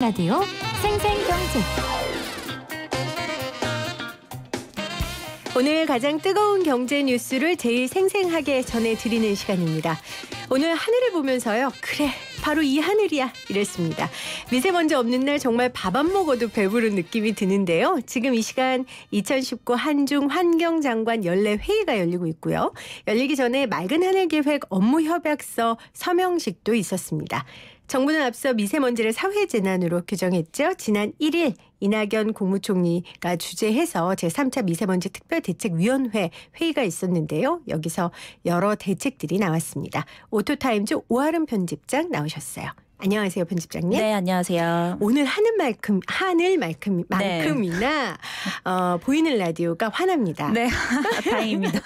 라디오 생생경제. 오늘 가장 뜨거운 경제 뉴스를 제일 생생하게 전해드리는 시간입니다. 오늘 하늘을 보면서요. 그래, 바로 이 하늘이야 이랬습니다. 미세먼지 없는 날 정말 밥 안 먹어도 배부른 느낌이 드는데요. 지금 이 시간 2019 한중 환경장관 연례 회의가 열리고 있고요. 열리기 전에 맑은 하늘 계획 업무 협약서 서명식도 있었습니다. 정부는 앞서 미세먼지를 사회재난으로 규정했죠. 지난 1일 이낙연 국무총리가 주재해서 제3차 미세먼지 특별대책위원회 회의가 있었는데요. 여기서 여러 대책들이 나왔습니다. 오토타임즈 오하름 편집장 나오셨어요. 안녕하세요, 편집장님. 네, 안녕하세요. 오늘 하늘만큼이나 보이는 라디오가 화납니다. 네, 다행입니다.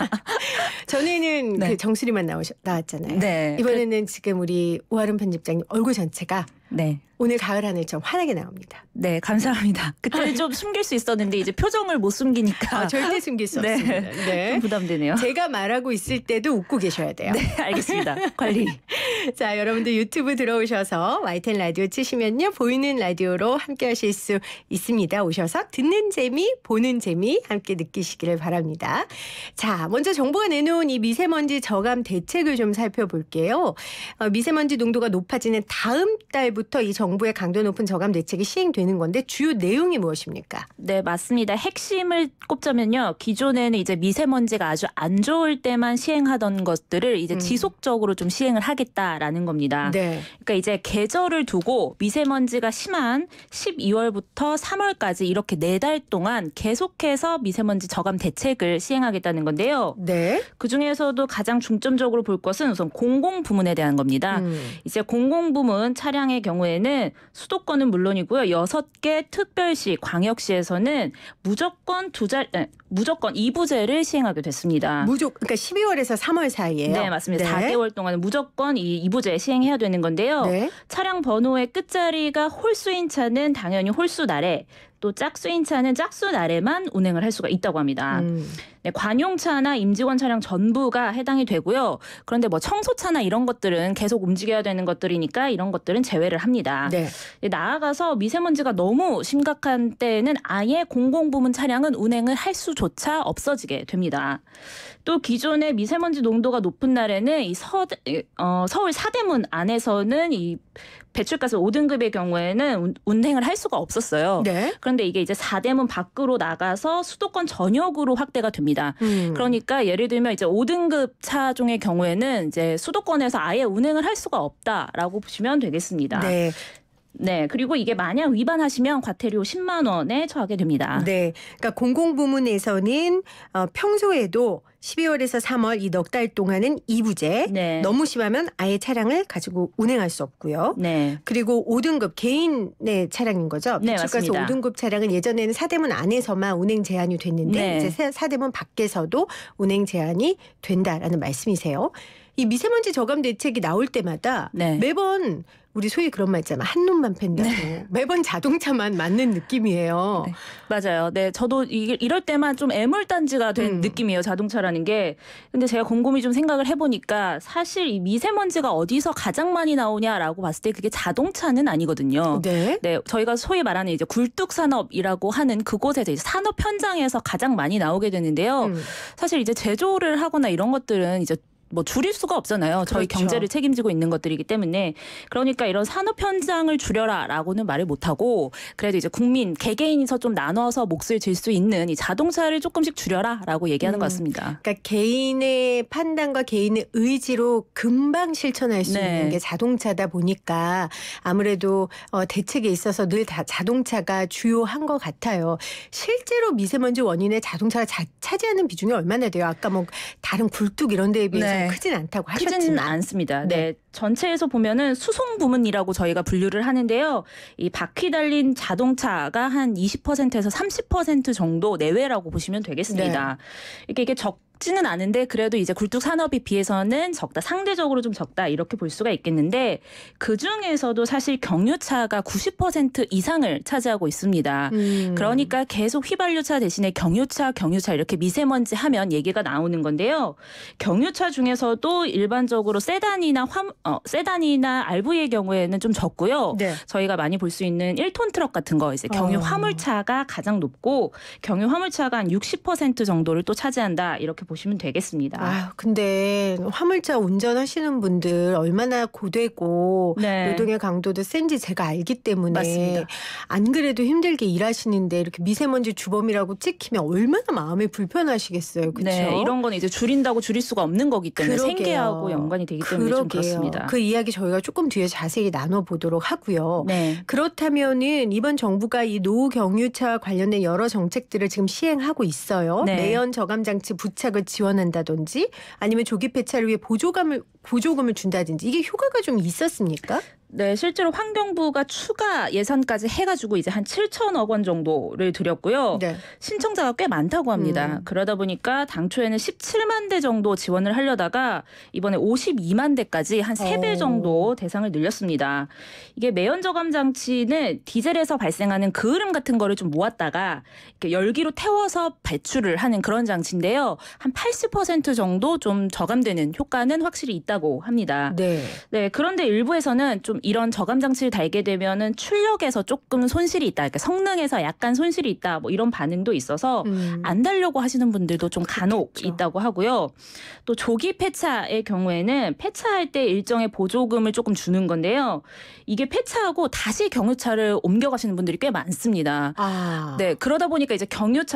전에는 네. 그 정수리만 나왔잖아요. 네. 이번에는 지금 우리 오하름 편집장님 얼굴 전체가 네. 오늘 가을 하늘처럼 환하게 나옵니다. 네, 감사합니다. 그때는 좀 숨길 수 있었는데 이제 표정을 못 숨기니까 절대 숨길 수 네. 없습니다. 네. 좀 부담되네요. 제가 말하고 있을 때도 웃고 계셔야 돼요. 네, 알겠습니다. 관리. 자, 여러분들 유튜브 들어오셔서 YTN 라디오 치시면요. 보이는 라디오로 함께 하실 수 있습니다. 오셔서 듣는 재미, 보는 재미 함께 느끼시기를 바랍니다. 자, 먼저 정부가 내놓은 이 미세먼지 저감 대책을 좀 살펴볼게요. 미세먼지 농도가 높아지는 다음 달부터 이 정부의 강도 높은 저감 대책이 시행되는 건데 주요 내용이 무엇입니까? 네, 맞습니다. 핵심을 꼽자면요. 기존에는 이제 미세먼지가 아주 안 좋을 때만 시행하던 것들을 이제 지속적으로 좀 시행을 하겠다라는 겁니다. 네. 그러니까 이제 계절을 두고 미세먼지가 심한 12월부터 3월까지 이렇게 4달 동안 계속해서 미세먼지 저감 대책을 시행하겠다는 건데요. 네. 그중에서도 가장 중점적으로 볼 것은 우선 공공부문에 대한 겁니다. 이제 공공부문 차량의 경우에는 수도권은 물론이고요. 6개 특별시, 광역시에서는 무조건 2부제를 시행하게 됐습니다. 그러니까 12월에서 3월 사이에요. 네, 맞습니다. 네. 4개월 동안 무조건 이 2부제 시행해야 되는 건데요. 네. 차량 번호의 끝자리가 홀수인 차는 당연히 홀수 날에, 또 짝수인 차는 짝수 날에만 운행을 할 수가 있다고 합니다. 네, 관용차나 임직원 차량 전부가 해당이 되고요. 그런데 뭐 청소차나 이런 것들은 계속 움직여야 되는 것들이니까 이런 것들은 제외를 합니다. 네. 나아가서 미세먼지가 너무 심각한 때에는 아예 공공부문 차량은 운행을 할 수조차 없어지게 됩니다. 또 기존의 미세먼지 농도가 높은 날에는 이 서울 사대문 안에서는 이 배출가스 5등급의 경우에는 운행을 할 수가 없었어요. 네. 그런데 이게 이제 4대문 밖으로 나가서 수도권 전역으로 확대가 됩니다. 그러니까 예를 들면 이제 5등급 차종의 경우에는 이제 수도권에서 아예 운행을 할 수가 없다라고 보시면 되겠습니다. 네. 네, 그리고 이게 만약 위반하시면 과태료 10만 원에 처하게 됩니다. 네, 그러니까 공공부문에서는 평소에도 12월에서 3월 이 넉 달 동안은 2부제, 네. 너무 심하면 아예 차량을 가지고 운행할 수 없고요. 네. 그리고 5등급 개인의 차량인 거죠. 네, 배출가스 맞습니다. 5등급 차량은 예전에는 사대문 안에서만 운행 제한이 됐는데 네. 이제 사대문 밖에서도 운행 제한이 된다라는 말씀이세요. 이 미세먼지 저감 대책이 나올 때마다 네. 매번 우리 소위 그런 말 있잖아. 한 놈만 팬다고. 매번 자동차만 맞는 느낌이에요. 네, 맞아요. 네, 저도 이럴 때만 좀 애물단지가 된 느낌이에요. 자동차라는 게. 근데 제가 곰곰이 좀 생각을 해보니까 사실 이 미세먼지가 어디서 가장 많이 나오냐라고 봤을 때 그게 자동차는 아니거든요. 네. 네, 저희가 소위 말하는 이제 굴뚝산업이라고 하는 그곳에서 이제 산업 현장에서 가장 많이 나오게 되는데요. 사실 이제 제조를 하거나 이런 것들은 이제 뭐 줄일 수가 없잖아요. 저희 그렇죠. 경제를 책임지고 있는 것들이기 때문에. 그러니까 이런 산업 현장을 줄여라라고는 말을 못하고 그래도 이제 국민 개개인에서 좀 나눠서 몫을 질 수 있는 이 자동차를 조금씩 줄여라라고 얘기하는 것 같습니다. 그러니까 개인의 판단과 개인의 의지로 금방 실천할 수 네. 있는 게 자동차다 보니까 아무래도 대책에 있어서 늘 다 자동차가 주요한 것 같아요. 실제로 미세먼지 원인의 자동차가 차지하는 비중이 얼마나 돼요? 아까 뭐 다른 굴뚝 이런 데에 비해서 네. 크진 않다고 크지는 하셨지만. 않습니다. 네. 네. 전체에서 보면은 수송 부문이라고 저희가 분류를 하는데요. 이 바퀴 달린 자동차가 한 20%에서 30% 정도 내외라고 보시면 되겠습니다. 이게 적지는 않은데 그래도 이제 굴뚝 산업에 비해서는 적다. 상대적으로 좀 적다. 이렇게 볼 수가 있겠는데 그중에서도 사실 경유차가 90% 이상을 차지하고 있습니다. 그러니까 계속 휘발유차 대신에 경유차 이렇게 미세먼지 하면 얘기가 나오는 건데요. 경유차 중에서도 일반적으로 세단이나 RV의 경우에는 좀 적고요. 네. 저희가 많이 볼 수 있는 1톤 트럭 같은 거 이제 경유 화물차가 가장 높고 경유 화물차가 한 60% 정도를 또 차지한다. 이렇게 보시면 되겠습니다. 근데 화물차 운전하시는 분들 얼마나 고되고 네. 노동의 강도도 센지 제가 알기 때문에 맞습니다. 안 그래도 힘들게 일하시는데 이렇게 미세먼지 주범이라고 찍히면 얼마나 마음이 불편하시겠어요. 그렇죠? 네, 이런 건 이제 줄인다고 줄일 수가 없는 거기 때문에 그러게요. 생계하고 연관이 되기 때문에 좀 그렇습니다. 그 이야기 저희가 조금 뒤에 자세히 나눠보도록 하고요. 네. 그렇다면은 이번 정부가 이 노후 경유차와 관련된 여러 정책들을 지금 시행하고 있어요. 네. 매연 저감 장치 부착을 지원한다든지 아니면 조기 폐차를 위해 보조금을 준다든지 이게 효과가 좀 있었습니까? 네, 실제로 환경부가 추가 예산까지 해가지고 이제 한 7천억 원 정도를 들였고요. 네. 신청자가 꽤 많다고 합니다. 그러다 보니까 당초에는 17만 대 정도 지원을 하려다가 이번에 52만 대까지 한 3배 정도 대상을 늘렸습니다. 이게 매연 저감 장치는 디젤에서 발생하는 그을음 같은 거를 좀 모았다가 이렇게 열기로 태워서 배출을 하는 그런 장치인데요. 한 80% 정도 좀 저감되는 효과는 확실히 있다고 합니다. 네. 네, 그런데 일부에서는 좀 이런 저감 장치를 달게 되면은 출력에서 조금 손실이 있다. 그러니까 성능에서 약간 손실이 있다. 뭐 이런 반응도 있어서 안 달려고 하시는 분들도 좀 간혹 그렇겠죠. 있다고 하고요. 또 조기 폐차의 경우에는 폐차할 때 일정의 보조금을 조금 주는 건데요. 이게 폐차하고 다시 경유차를 옮겨가시는 분들이 꽤 많습니다. 네, 그러다 보니까 이제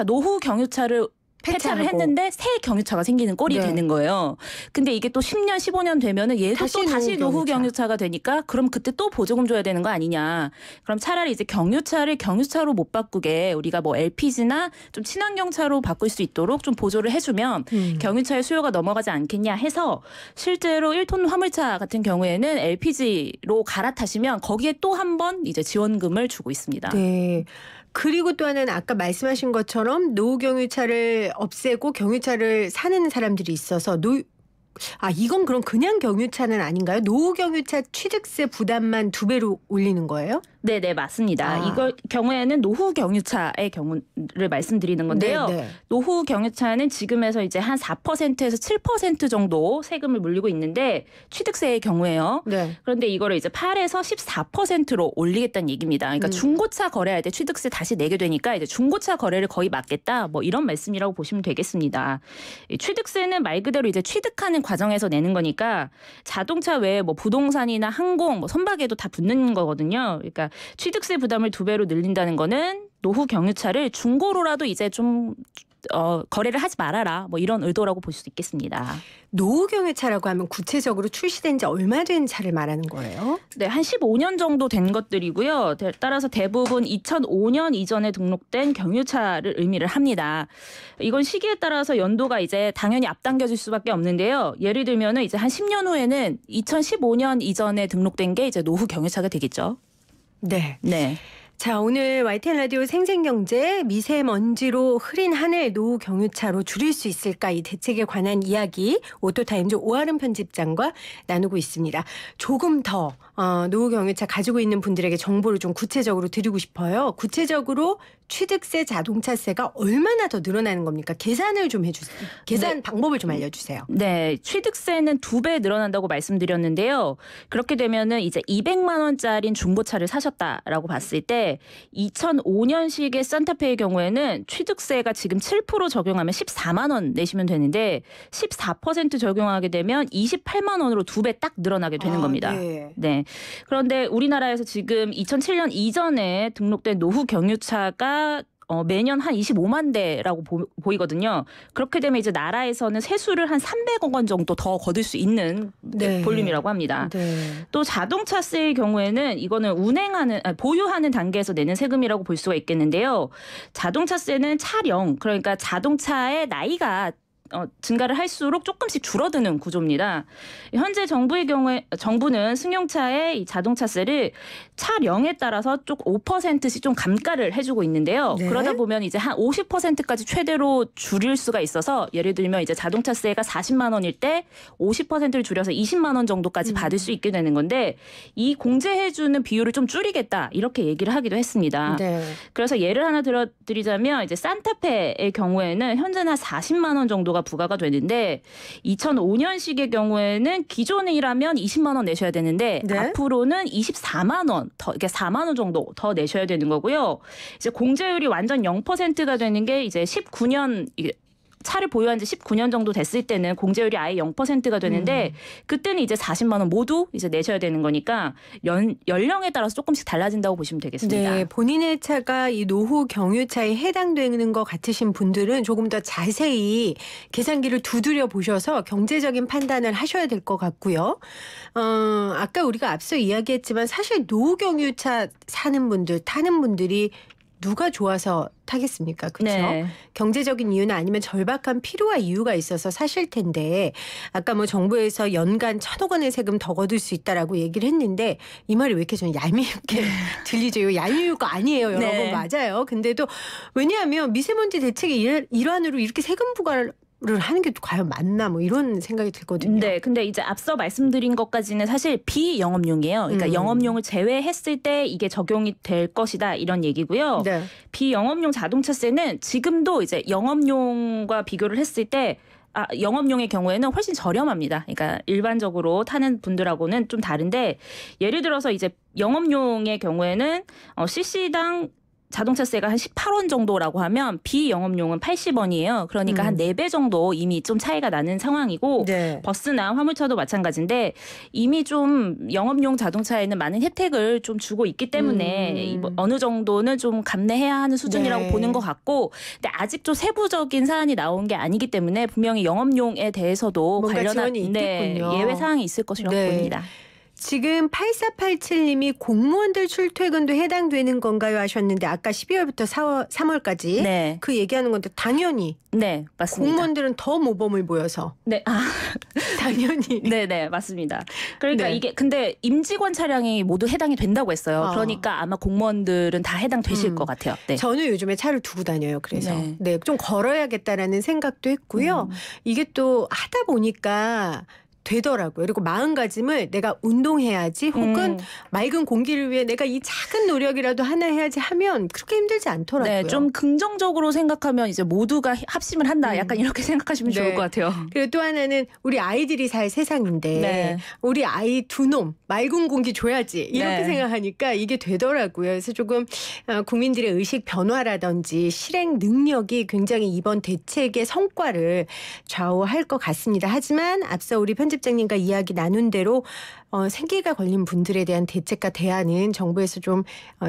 노후 경유차를 폐차를 폐차하고. 했는데 새 경유차가 생기는 꼴이 네. 되는 거예요. 근데 이게 또 10년, 15년 되면은 얘도 다시 또 다시 노후 노후 경유차가 되니까 그럼 그때 또 보조금 줘야 되는 거 아니냐. 그럼 차라리 이제 경유차를 경유차로 못 바꾸게 우리가 뭐 LPG나 좀 친환경차로 바꿀 수 있도록 좀 보조를 해주면 경유차의 수요가 넘어가지 않겠냐 해서 실제로 1톤 화물차 같은 경우에는 LPG로 갈아타시면 거기에 또 한 번 이제 지원금을 주고 있습니다. 네. 그리고 또 하나는 아까 말씀하신 것처럼 노후 경유차를 없애고 경유차를 사는 사람들이 있어서 이건 그럼 그냥 경유차는 아닌가요? 노후 경유차 취득세 부담만 2배로 올리는 거예요? 네, 맞습니다. 이걸 경우에는 노후 경유차의 경우를 말씀드리는 건데요. 네. 노후 경유차는 지금에서 이제 한 4%에서 7% 정도 세금을 물리고 있는데 취득세의 경우에요. 네. 그런데 이거를 이제 8에서 14%로 올리겠다는 얘기입니다. 그러니까 중고차 거래할 때 취득세 다시 내게 되니까 이제 중고차 거래를 거의 막겠다. 뭐 이런 말씀이라고 보시면 되겠습니다. 이 취득세는 말 그대로 이제 취득하는 과정에서 내는 거니까 자동차 외에 뭐 부동산이나 항공, 뭐 선박에도 다 붙는 거거든요. 그러니까 취득세 부담을 2배로 늘린다는 거는 노후 경유차를 중고로라도 이제 좀 거래를 하지 말아라. 뭐 이런 의도라고 볼 수 있겠습니다. 노후 경유차라고 하면 구체적으로 출시된 지 얼마 된 차를 말하는 거예요? 네, 한 15년 정도 된 것들이고요. 따라서 대부분 2005년 이전에 등록된 경유차를 의미를 합니다. 이건 시기에 따라서 연도가 이제 당연히 앞당겨질 수밖에 없는데요. 예를 들면은 이제 한 10년 후에는 2015년 이전에 등록된 게 이제 노후 경유차가 되겠죠. 네. 네. 자, 오늘 YTN 라디오 생생경제 미세먼지로 흐린 하늘 노후 경유차로 줄일 수 있을까 이 대책에 관한 이야기 오토타임즈 오아름 편집장과 나누고 있습니다. 조금 더 노후 경유차 가지고 있는 분들에게 정보를 좀 구체적으로 드리고 싶어요. 구체적으로 취득세, 자동차세가 얼마나 더 늘어나는 겁니까? 계산을 좀 해주세요. 계산 방법을 좀 알려주세요. 네, 취득세는 2배 늘어난다고 말씀드렸는데요. 그렇게 되면은 이제 200만 원짜리 중고차를 사셨다라고 봤을 때 2005년식의 산타페의 경우에는 취득세가 지금 7% 적용하면 14만 원 내시면 되는데 14% 적용하게 되면 28만 원으로 2배 딱 늘어나게 되는 겁니다. 네. 그런데 우리나라에서 지금 2007년 이전에 등록된 노후 경유차가 매년 한 25만 대라고 보이거든요. 그렇게 되면 이제 나라에서는 세수를 한 300억 원 정도 더 거둘 수 있는 볼륨이라고 합니다. 네. 또 자동차세의 경우에는 이거는 보유하는 단계에서 내는 세금이라고 볼 수가 있겠는데요. 자동차세는 차량, 그러니까 자동차의 나이가 증가를 할수록 조금씩 줄어드는 구조입니다. 현재 정부는 승용차의 이 자동차세를 차량에 따라서 쭉 5%씩 좀 감가를 해주고 있는데요. 네. 그러다 보면 이제 한 50%까지 최대로 줄일 수가 있어서 예를 들면 이제 자동차세가 40만 원일 때 50%를 줄여서 20만 원 정도까지 받을 수 있게 되는 건데 이 공제해주는 비율을 좀 줄이겠다 이렇게 얘기를 하기도 했습니다. 네. 그래서 예를 하나 들어드리자면 이제 산타페의 경우에는 현재는 한 40만 원 정도가 부과가 되는데 2005년식의 경우에는 기존이라면 20만 원 내셔야 되는데 네. 앞으로는 24만 원, 그러니까 4만 원 정도 더 내셔야 되는 거고요. 이제 공제율이 완전 0%가 되는 게 이제 19년 차를 보유한 지 19년 정도 됐을 때는 공제율이 아예 0%가 되는데 그때는 이제 40만 원 모두 이제 내셔야 되는 거니까 연령에 따라서 조금씩 달라진다고 보시면 되겠습니다. 네, 본인의 차가 이 노후 경유차에 해당되는 것 같으신 분들은 조금 더 자세히 계산기를 두드려 보셔서 경제적인 판단을 하셔야 될 것 같고요. 아까 우리가 앞서 이야기했지만 사실 노후 경유차 사는 분들, 타는 분들이 누가 좋아서 타겠습니까? 그렇죠? 네. 경제적인 이유나 아니면 절박한 필요와 이유가 있어서 사실 텐데 아까 뭐 정부에서 연간 1,000억 원의 세금 더 거둘 수 있다라고 얘기를 했는데 이 말이 왜 이렇게 좀 얄밉게 들리죠? 이거 얄미울 거 아니에요, 여러분. 네. 맞아요. 근데도 왜냐하면 미세먼지 대책의 일환으로 이렇게 세금 부과를 하는 게 과연 맞나 뭐 이런 생각이 들거든요. 네, 근데 이제 앞서 말씀드린 것까지는 사실 비영업용이에요. 그러니까 영업용을 제외했을 때 이게 적용이 될 것이다 이런 얘기고요. 네. 비영업용 자동차세는 지금도 이제 영업용과 비교를 했을 때 영업용의 경우에는 훨씬 저렴합니다. 그러니까 일반적으로 타는 분들하고는 좀 다른데 예를 들어서 이제 영업용의 경우에는 cc당 자동차세가 한 18원 정도라고 하면 비영업용은 80원이에요. 그러니까 한 4배 정도 이미 좀 차이가 나는 상황이고 네. 버스나 화물차도 마찬가지인데 이미 좀 영업용 자동차에는 많은 혜택을 좀 주고 있기 때문에 어느 정도는 좀 감내해야 하는 수준이라고 네. 보는 것 같고 근데 아직 좀 세부적인 사안이 나온 게 아니기 때문에 분명히 영업용에 대해서도 뭔가 관련한 지원이 있겠군요. 예외 사항이 있을 것이라고 네. 보입니다. 지금 8487님이 공무원들 출퇴근도 해당되는 건가요 하셨는데 아까 12월부터 3월까지 네. 그 얘기하는 건데 당연히 네, 맞습니다. 공무원들은 더 모범을 보여서 네, 당연히 네, 맞습니다. 그러니까 네. 이게 근데 임직원 차량이 모두 해당이 된다고 했어요. 그러니까 아마 공무원들은 다 해당되실 것 같아요. 네. 저는 요즘에 차를 두고 다녀요. 그래서 네, 좀 걸어야겠다라는 생각도 했고요. 이게 또 하다 보니까 되더라고요. 그리고 마음가짐을 내가 운동해야지 혹은 맑은 공기를 위해 내가 이 작은 노력이라도 하나 해야지 하면 그렇게 힘들지 않더라고요. 네, 좀 긍정적으로 생각하면 이제 모두가 합심을 한다. 약간 이렇게 생각하시면 좋을 것 같아요. 그리고 또 하나는 우리 아이들이 살 세상인데 네. 우리 아이 두 놈 맑은 공기 줘야지 이렇게 생각하니까 이게 되더라고요. 그래서 조금 국민들의 의식 변화라든지 실행 능력이 굉장히 이번 대책의 성과를 좌우할 것 같습니다. 하지만 앞서 우리 편집장님과 이야기 나눈 대로 생계가 걸린 분들에 대한 대책과 대안은 정부에서 좀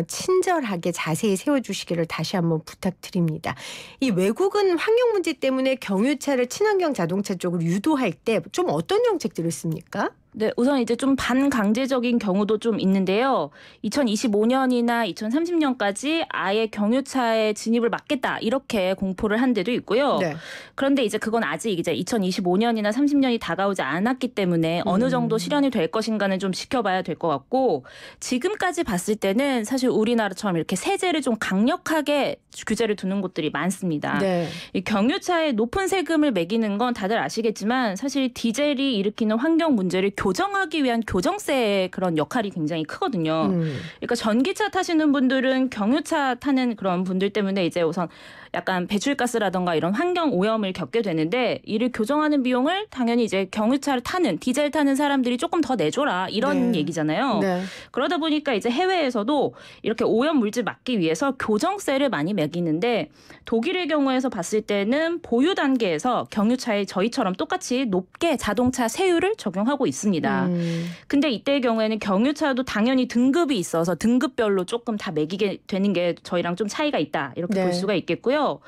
친절하게 자세히 세워주시기를 다시 한번 부탁드립니다. 이 외국은 환경 문제 때문에 경유차를 친환경 자동차 쪽으로 유도할 때 좀 어떤 정책들을 씁니까? 네, 우선 이제 좀 반강제적인 경우도 좀 있는데요. 2025년이나 2030년까지 아예 경유차의 진입을 막겠다 이렇게 공포를 한 데도 있고요. 네. 그런데 이제 그건 아직 이제 2025년이나 30년이 다가오지 않았기 때문에 어느 정도 실현이 될 것인가는 좀 지켜봐야 될 것 같고 지금까지 봤을 때는 사실 우리나라처럼 이렇게 세제를 좀 강력하게 규제를 두는 곳들이 많습니다. 네. 이 경유차에 높은 세금을 매기는 건 다들 아시겠지만 사실 디젤이 일으키는 환경 문제를 교정하기 위한 교정세의 그런 역할이 굉장히 크거든요. 그러니까 전기차 타시는 분들은 경유차 타는 그런 분들 때문에 이제 우선 약간 배출가스라던가 이런 환경 오염을 겪게 되는데 이를 교정하는 비용을 당연히 이제 경유차를 타는 디젤 타는 사람들이 조금 더 내줘라 이런 얘기잖아요. 네. 그러다 보니까 이제 해외에서도 이렇게 오염 물질 막기 위해서 교정세를 많이 매기는데 독일의 경우에서 봤을 때는 보유 단계에서 경유차에 저희처럼 똑같이 높게 자동차 세율을 적용하고 있습니다. 합니다. 근데 이때의 경우에는 경유차도 당연히 등급이 있어서 등급별로 조금 다 매기게 되는 게 저희랑 좀 차이가 있다 이렇게 네. 볼 수가 있겠고요.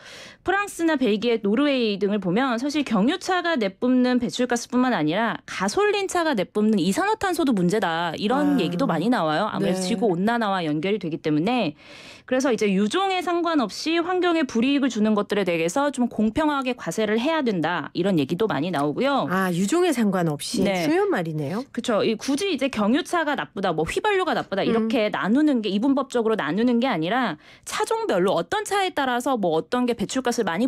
프랑스나 벨기에, 노르웨이 등을 보면 사실 경유차가 내뿜는 배출가스뿐만 아니라 가솔린차가 내뿜는 이산화탄소도 문제다 이런 얘기도 많이 나와요. 아무래도 네. 지구 온난화와 연결이 되기 때문에 그래서 이제 유종에 상관없이 환경에 불이익을 주는 것들에 대해서 좀 공평하게 과세를 해야 된다 이런 얘기도 많이 나오고요. 아, 유종에 상관없이 네. 중요한 말이네요. 그렇죠. 굳이 이제 경유차가 나쁘다, 뭐 휘발유가 나쁘다 이렇게 나누는 게 이분법적으로 나누는 게 아니라 차종별로 어떤 차에 따라서 뭐 어떤 게 배출가스를 많이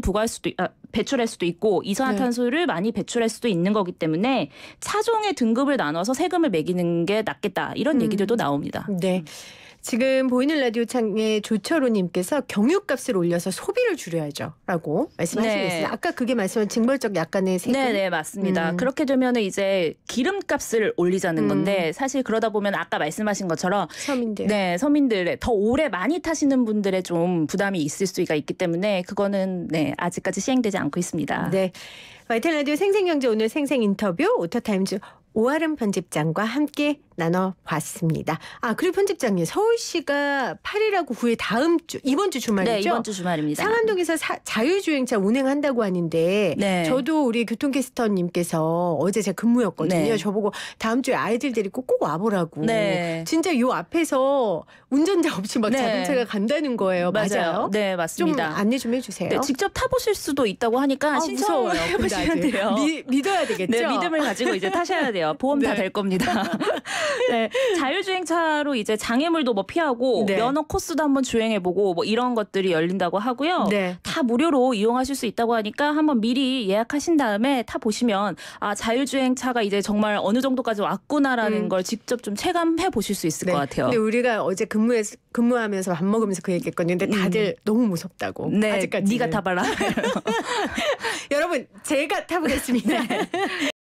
배출할 수도 있고 이산화탄소를 많이 배출할 수도 있는 거기 때문에 차종의 등급을 나눠서 세금을 매기는 게 낫겠다 이런 얘기들도 나옵니다. 네. 지금 보이는 라디오 창에 조철호님께서 경유값을 올려서 소비를 줄여야죠라고 말씀하시겠어요. 네. 아까 그게 말씀한 징벌적 약간의 세금. 네, 맞습니다. 그렇게 되면 이제 기름값을 올리자는 건데 사실 그러다 보면 아까 말씀하신 것처럼 서민들. 네, 서민들의 더 오래 많이 타시는 분들의 좀 부담이 있을 수가 있기 때문에 그거는 네, 아직까지 시행되지 않고 있습니다. 네. YTN 라디오 생생경제 오늘 생생 인터뷰 오토타임즈 오아름 편집장과 함께 나눠봤습니다. 아, 그리고 편집장님, 서울시가 8일하고 9일 다음 주, 이번 주 주말이죠? 네, 이번 주 주말입니다. 상암동에서 자율주행차 운행한다고 하는데 네. 저도 우리 교통캐스터님께서 어제 제가 근무였거든요. 네. 저보고 다음 주에 아이들 데리고 꼭 와보라고. 네. 진짜 요 앞에서 운전자 없이 막 네. 자동차가 간다는 거예요. 맞아요? 네, 좀 맞습니다. 안내 좀 해주세요. 네, 직접 타보실 수도 있다고 하니까 신청을 무서워요. 해보시면 근데 돼요. 믿어야 되겠죠? 네, 믿음을 가지고 이제 타셔야 돼요. 보험 다 네. 될 겁니다. 네, 자율주행차로 이제 장애물도 뭐 피하고 네. 면허 코스도 한번 주행해보고 뭐 이런 것들이 열린다고 하고요. 네. 다 무료로 이용하실 수 있다고 하니까 한번 미리 예약하신 다음에 타 보시면 아 자율주행차가 이제 정말 어느 정도까지 왔구나라는 걸 직접 좀 체감해 보실 수 있을 것 같아요. 근데 우리가 어제 근무하면서 밥 먹으면서 그 얘기했거든요. 근데 다들 너무 무섭다고. 네, 아직까지. 네가 타봐라. 여러분, 제가 타보겠습니다.